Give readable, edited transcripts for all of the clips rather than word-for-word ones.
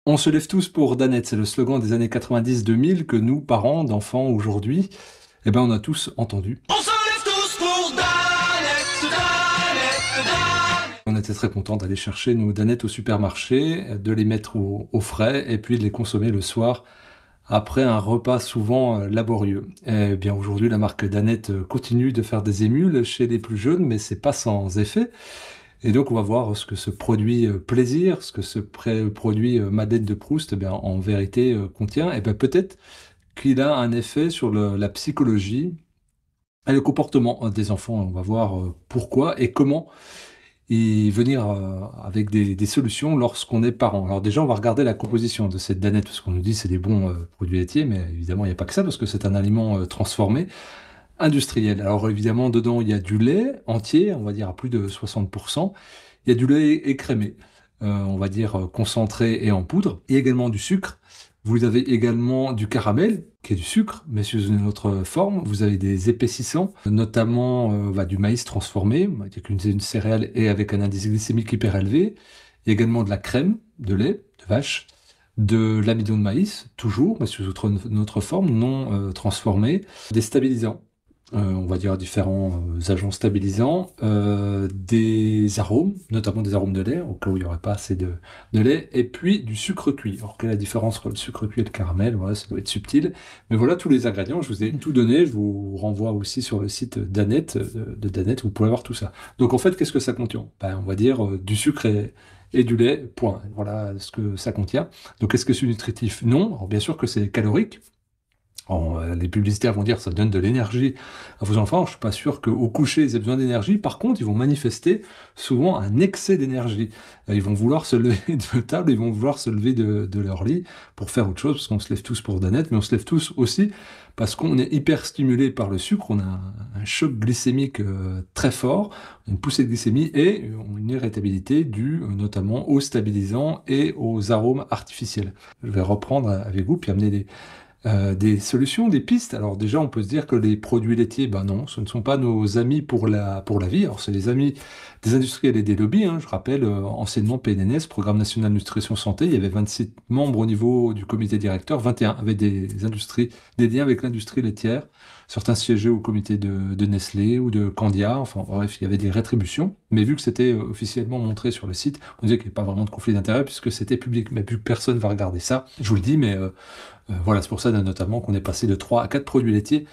On se lève tous pour Danette, c'est le slogan des années 90-2000 que nous, parents d'enfants aujourd'hui, on a tous entendu. On se lève tous pour Danette, Danette, Danette. On était très contents d'aller chercher nos Danettes au supermarché, de les mettre au frais et puis de les consommer le soir après un repas souvent laborieux. Eh bien aujourd'hui, la marque Danette continue de faire des émules chez les plus jeunes, mais c'est pas sans effet. Et donc, on va voir ce que ce produit plaisir, ce que ce produit Madeleine de Proust, en vérité contient. Et bien, peut-être qu'il a un effet sur la psychologie et le comportement des enfants. On va voir pourquoi et comment y venir avec des solutions lorsqu'on est parent. Alors déjà, on va regarder la composition de cette danette, parce qu'on nous dit que c'est des bons produits laitiers, mais évidemment, il n'y a pas que ça, parce que c'est un aliment transformé, industriel. Alors évidemment, dedans, il y a du lait entier, on va dire à plus de 60%. Il y a du lait écrémé, on va dire concentré et en poudre. Il y a également du sucre. Vous avez également du caramel, qui est du sucre, mais sous une autre forme. Vous avez des épaississants, notamment du maïs transformé, avec une céréale et avec un indice glycémique hyper élevé. Il y a également de la crème de lait de vache, de l'amidon de maïs, toujours, mais sous une autre forme, non transformée, des stabilisants. On va dire différents agents stabilisants, des arômes, notamment des arômes de lait, au cas où il n'y aurait pas assez de lait, et puis du sucre cuit. Alors, quelle est la différence entre le sucre cuit et le caramel? Voilà, ça doit être subtil. Mais voilà tous les ingrédients, je vous ai tout donné, je vous renvoie aussi sur le site Danette, de Danette, vous pouvez voir tout ça. Donc en fait, qu'est-ce que ça contient? On va dire du sucre et du lait, point. Voilà ce que ça contient. Donc est-ce que c'est nutritif? Non. Alors, bien sûr que c'est calorique. Les publicitaires vont dire que ça donne de l'énergie à vos enfants. Je suis pas sûr qu'au coucher, ils aient besoin d'énergie. Par contre, ils vont manifester souvent un excès d'énergie. Ils vont vouloir se lever de table, ils vont vouloir se lever de leur lit pour faire autre chose, parce qu'on se lève tous pour Danette, mais on se lève tous aussi parce qu'on est hyper stimulé par le sucre. On a un choc glycémique très fort, une poussée de glycémie et une irritabilité due notamment aux stabilisants et aux arômes artificiels. Je vais reprendre avec vous, puis amener des solutions, des pistes. Alors déjà, on peut se dire que les produits laitiers, ben non, ce ne sont pas nos amis pour la vie. Alors c'est les amis des industriels et des lobbies, hein. Je rappelle, anciennement PNNS, Programme National Nutrition Santé, il y avait 26 membres au niveau du comité directeur, 21 avec des industries, des liens avec l'industrie laitière. Certains siégeaient au comité de Nestlé ou de Candia, enfin bref, il y avait des rétributions. Mais vu que c'était officiellement montré sur le site, on disait qu'il n'y avait pas vraiment de conflit d'intérêt puisque c'était public. Mais vu que personne va regarder ça, je vous le dis, mais voilà, c'est pour ça notamment qu'on est passé de 3 à 4 produits laitiers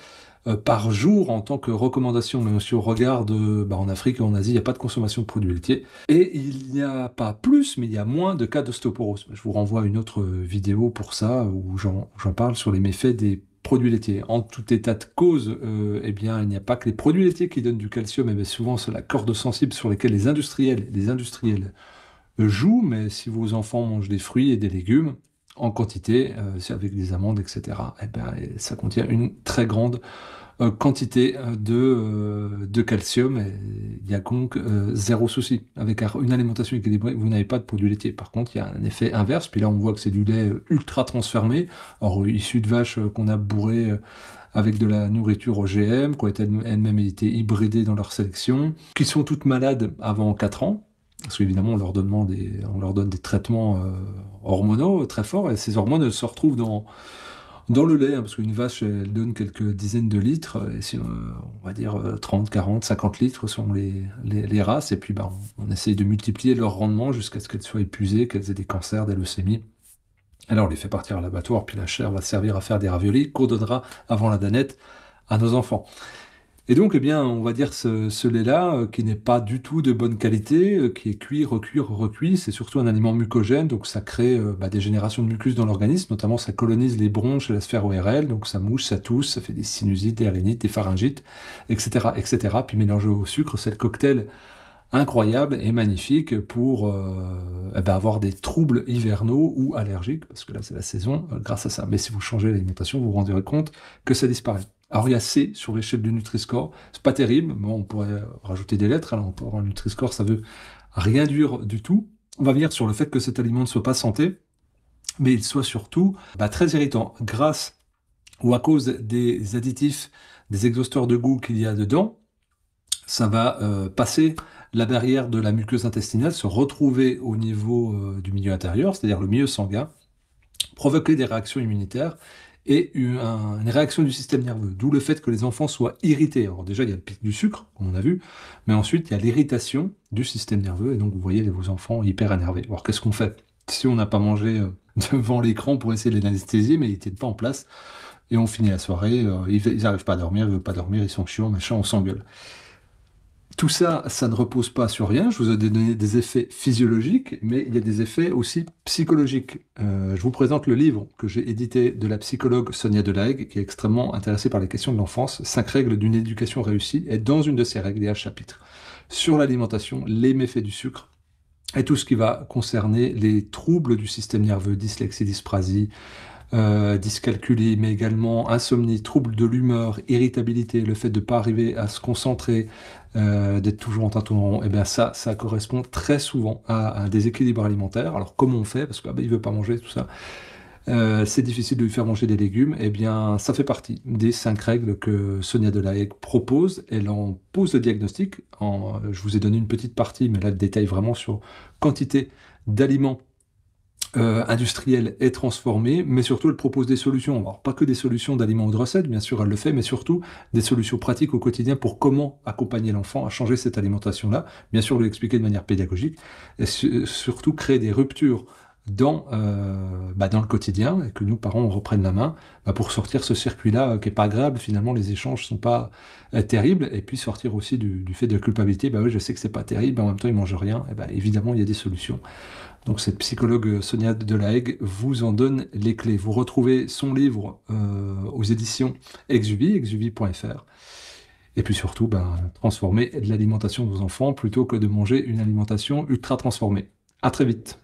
par jour en tant que recommandation. Mais si on regarde en Afrique et en Asie, il n'y a pas de consommation de produits laitiers. Et il n'y a pas plus, mais il y a moins de cas d'ostéoporose. Je vous renvoie à une autre vidéo pour ça, où j'en parle sur les méfaits des produits laitiers. En tout état de cause, il n'y a pas que les produits laitiers qui donnent du calcium, mais souvent c'est la corde sensible sur lesquelles les industriels jouent, mais si vos enfants mangent des fruits et des légumes, en quantité, avec des amandes, etc., ça contient une très grande quantité de calcium. Et il y a donc zéro souci. Avec une alimentation équilibrée, vous n'avez pas de produits laitiers. Par contre, il y a un effet inverse. Puis là, on voit que c'est du lait ultra transformé, or issu de vaches qu'on a bourré avec de la nourriture OGM, qui ont elles-mêmes été hybridées dans leur sélection, qui sont toutes malades avant 4 ans. Parce qu'évidemment, on leur donne des traitements hormonaux très forts, et ces hormones elles se retrouvent dans le lait, hein, parce qu'une vache, elle donne quelques dizaines de litres, et si, on va dire 30, 40, 50 litres sont les races, et puis on essaye de multiplier leur rendement jusqu'à ce qu'elles soient épuisées, qu'elles aient des cancers, des leucémies. Alors on les fait partir à l'abattoir, puis la chair va servir à faire des raviolis qu'on donnera avant la danette à nos enfants. Et donc, on va dire ce lait-là, qui n'est pas du tout de bonne qualité, qui est cuit, recuit, recuit, c'est surtout un aliment mucogène, donc ça crée des générations de mucus dans l'organisme, notamment ça colonise les bronches et la sphère ORL, donc ça mouche, ça tousse, ça fait des sinusites, des rhinites, des pharyngites, etc., etc. Puis mélangé au sucre, c'est le cocktail incroyable et magnifique pour avoir des troubles hivernaux ou allergiques, parce que là c'est la saison, grâce à ça. Mais si vous changez l'alimentation, vous vous rendrez compte que ça disparaît. Alors il y a C sur l'échelle du Nutri-Score, c'est pas terrible, mais on pourrait rajouter des lettres, alors on peut avoir un Nutri-Score, ça veut rien dire du tout. On va venir sur le fait que cet aliment ne soit pas santé, mais il soit surtout très irritant, grâce ou à cause des additifs, des exhausteurs de goût qu'il y a dedans. Ça va passer la barrière de la muqueuse intestinale, se retrouver au niveau du milieu intérieur, c'est-à-dire le milieu sanguin, provoquer des réactions immunitaires et une réaction du système nerveux. D'où le fait que les enfants soient irrités. Alors déjà, il y a le pic du sucre, comme on a vu, mais ensuite, il y a l'irritation du système nerveux, et donc vous voyez vos enfants hyper énervés. Alors qu'est-ce qu'on fait? Si on n'a pas mangé devant l'écran pour essayer de les anesthésier, mais ils ne tiennent pas en place, et on finit la soirée, ils n'arrivent pas à dormir, ils ne veulent pas dormir, ils sont chiants, machin, on s'engueule. Tout ça, ça ne repose pas sur rien. Je vous ai donné des effets physiologiques, mais il y a des effets aussi psychologiques. Je vous présente le livre que j'ai édité de la psychologue Sonia Delahaye, qui est extrêmement intéressée par les questions de l'enfance, 5 règles d'une éducation réussie. Et dans une de ces règles, il y a un chapitre sur l'alimentation, les méfaits du sucre et tout ce qui va concerner les troubles du système nerveux, dyslexie, dysprasie, dyscalculie, mais également insomnie, troubles de l'humeur, irritabilité, le fait de ne pas arriver à se concentrer, d'être toujours en tâtonnement, et bien ça correspond très souvent à un déséquilibre alimentaire. Alors comment on fait? Parce qu'il ne veut pas manger, tout ça. C'est difficile de lui faire manger des légumes. Eh bien, ça fait partie des 5 règles que Sonia Delahaye propose. Elle en pose le diagnostic. Je vous ai donné une petite partie, mais là, elle détaille vraiment sur quantité d'aliments industrielle et transformée, mais surtout elle propose des solutions. Alors pas que des solutions d'aliments ou de recettes, bien sûr elle le fait, mais surtout des solutions pratiques au quotidien pour comment accompagner l'enfant à changer cette alimentation-là, bien sûr lui expliquer de manière pédagogique, et surtout créer des ruptures dans le quotidien, et que nous, parents, on reprenne la main pour sortir ce circuit-là qui n'est pas agréable. Finalement, les échanges ne sont pas terribles, et puis sortir aussi du fait de la culpabilité. Bah oui, je sais que c'est pas terrible, mais en même temps, ils ne mangent rien. Et bah, évidemment, il y a des solutions. Donc cette psychologue Sonia Delahaye vous en donne les clés. Vous retrouvez son livre aux éditions Exuvie, exuvie.fr. Et puis surtout, transformer l'alimentation de vos enfants plutôt que de manger une alimentation ultra transformée. À très vite.